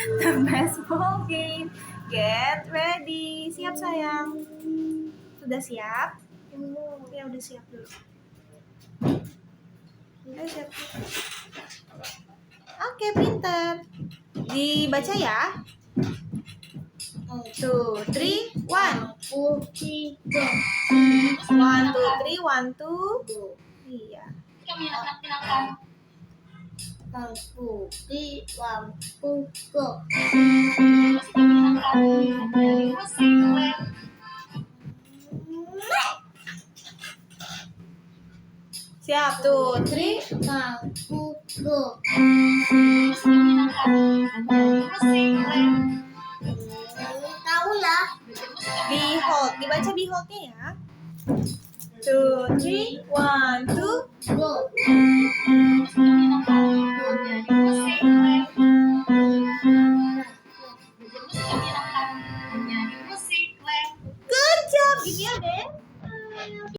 The baseball game. Get ready. Siap sayang? Sudah siap? Ya udah siap dulu. Ayo siap. Oke, pinter. Dibaca ya. 2, 3, 1. 1, 2, 3, 1, 2. Iya. 1, 2, 3, 1, 2, go. Siap, 2, 3. 1, 2, go. Tahu lah. Behold. Dibaca behold-nya ya. 2, 3, 1, 2. Go. Good job. Give me a band.